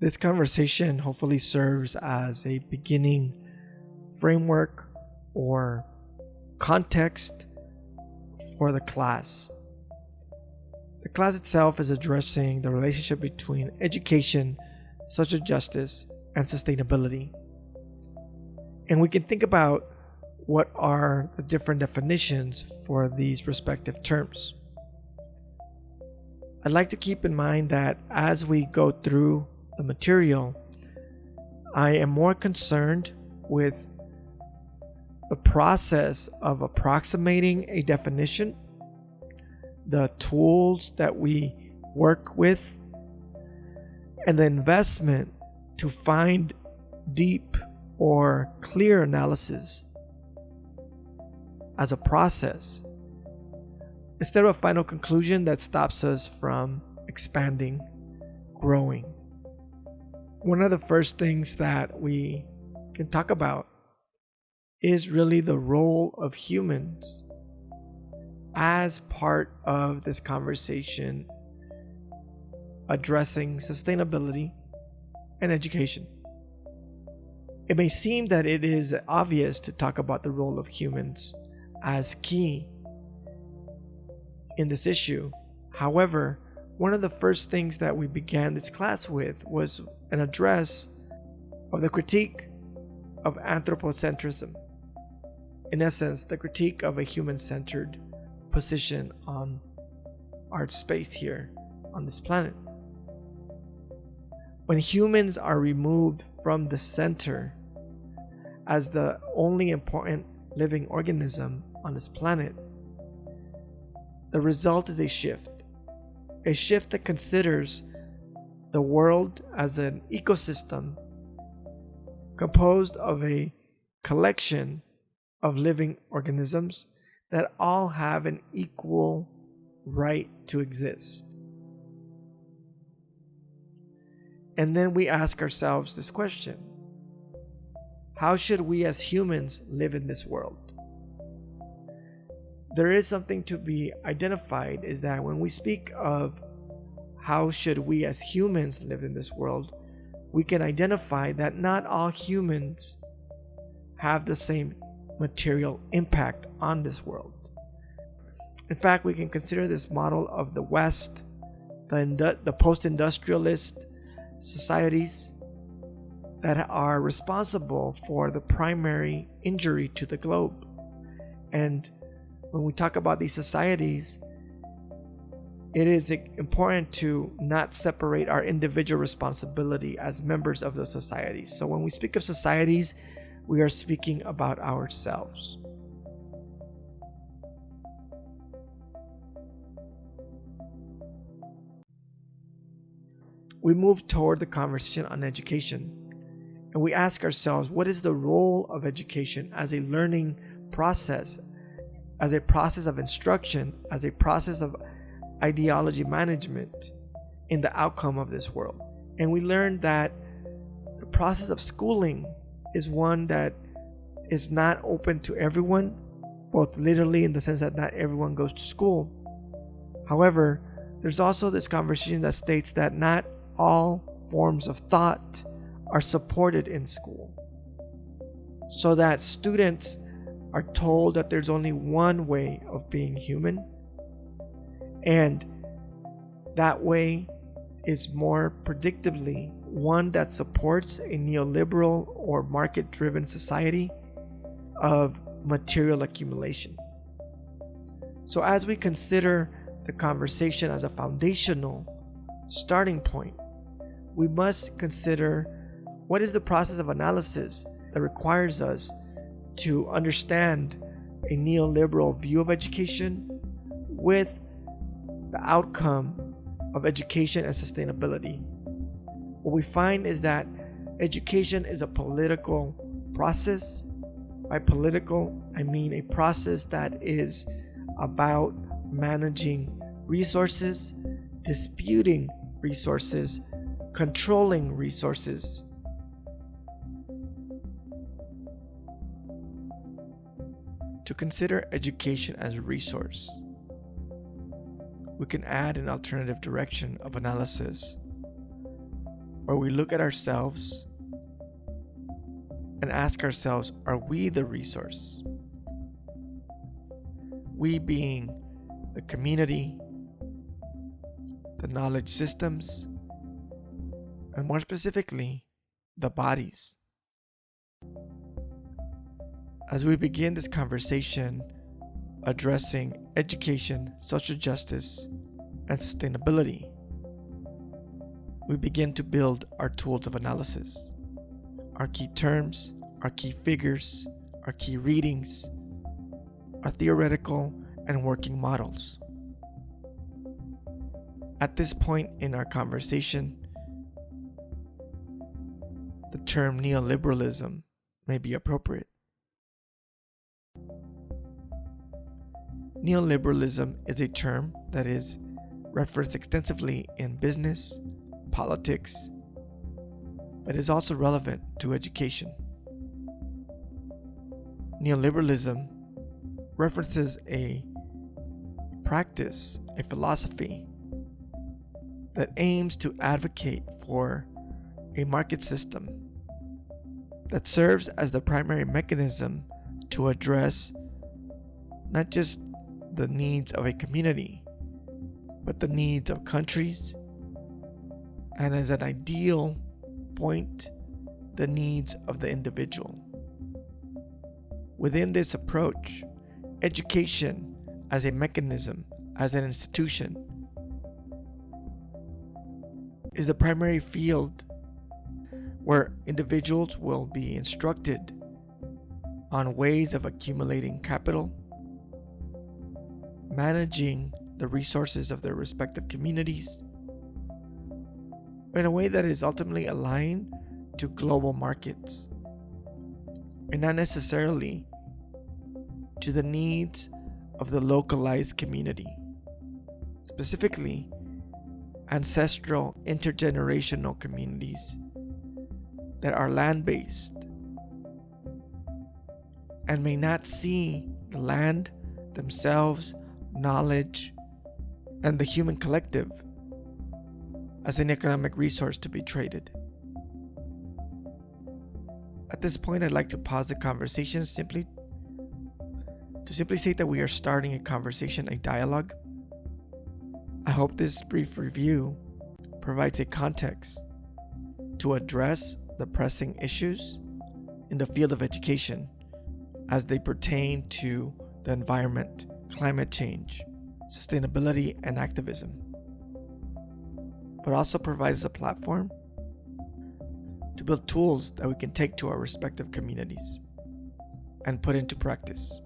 This conversation hopefully serves as a beginning framework or context for the class. The class itself is addressing the relationship between education, social justice, and sustainability. And we can think about what are the different definitions for these respective terms. I'd like to keep in mind that as we go through the material, I am more concerned with the process of approximating a definition, the tools that we work with, and the investment to find deep or clear analysis as a process, instead of a final conclusion that stops us from expanding, growing. One of the first things that we can talk about is really the role of humans as part of this conversation addressing sustainability and education. It may seem that it is obvious to talk about the role of humans as key in this issue. However, one of the first things that we began this class with was an address of the critique of anthropocentrism. In essence, the critique of a human-centered position on our space here on this planet. When humans are removed from the center as the only important living organism on this planet, the result is a shift that considers the world as an ecosystem composed of a collection of living organisms that all have an equal right to exist. And then we ask ourselves this question: how should we as humans live in this world? There is something to be identified, is that when we speak of how should we as humans live in this world, we can identify that not all humans have the same material impact on this world. In fact, we can consider this model of the West, the post-industrialist societies that are responsible for the primary injury to the globe. And when we talk about these societies, it is important to not separate our individual responsibility as members of the societies. So when we speak of societies, we are speaking about ourselves. We move toward the conversation on education, and we ask ourselves, what is the role of education as a learning process, as a process of instruction, as a process of ideology management in the outcome of this world? And we learned that the process of schooling is one that is not open to everyone, both literally in the sense that not everyone goes to school. However, there's also this conversation that states that not all forms of thought are supported in school, so that students are told that there's only one way of being human, and that way is more predictably one that supports a neoliberal or market-driven society of material accumulation. So as we consider the conversation as a foundational starting point, we must consider what is the process of analysis that requires us to understand a neoliberal view of education with the outcome of education and sustainability. What we find is that education is a political process. By political, I mean a process that is about managing resources, disputing resources, controlling resources. To consider education as a resource, we can add an alternative direction of analysis where we look at ourselves and ask ourselves, are we the resource? We being the community, the knowledge systems, and more specifically, the bodies. As we begin this conversation addressing education, social justice, and sustainability, we begin to build our tools of analysis, our key terms, our key figures, our key readings, our theoretical and working models. At this point in our conversation, the term neoliberalism may be appropriate. Neoliberalism is a term that is referenced extensively in business, politics, but is also relevant to education. Neoliberalism references a practice, a philosophy that aims to advocate for a market system that serves as the primary mechanism to address not just the needs of a community, but the needs of countries, and as an ideal point, the needs of the individual. Within this approach, education as a mechanism, as an institution, is the primary field where individuals will be instructed on ways of accumulating capital, managing the resources of their respective communities, in a way that is ultimately aligned to global markets, and not necessarily to the needs of the localized community, specifically ancestral intergenerational communities that are land-based and may not see the land, themselves, knowledge, and the human collective as an economic resource to be traded. At this point, I'd like to pause the conversation simply state that we are starting a conversation, a dialogue. I hope this brief review provides a context to address the pressing issues in the field of education as they pertain to the environment, climate change, sustainability, and activism, but also provides a platform to build tools that we can take to our respective communities and put into practice.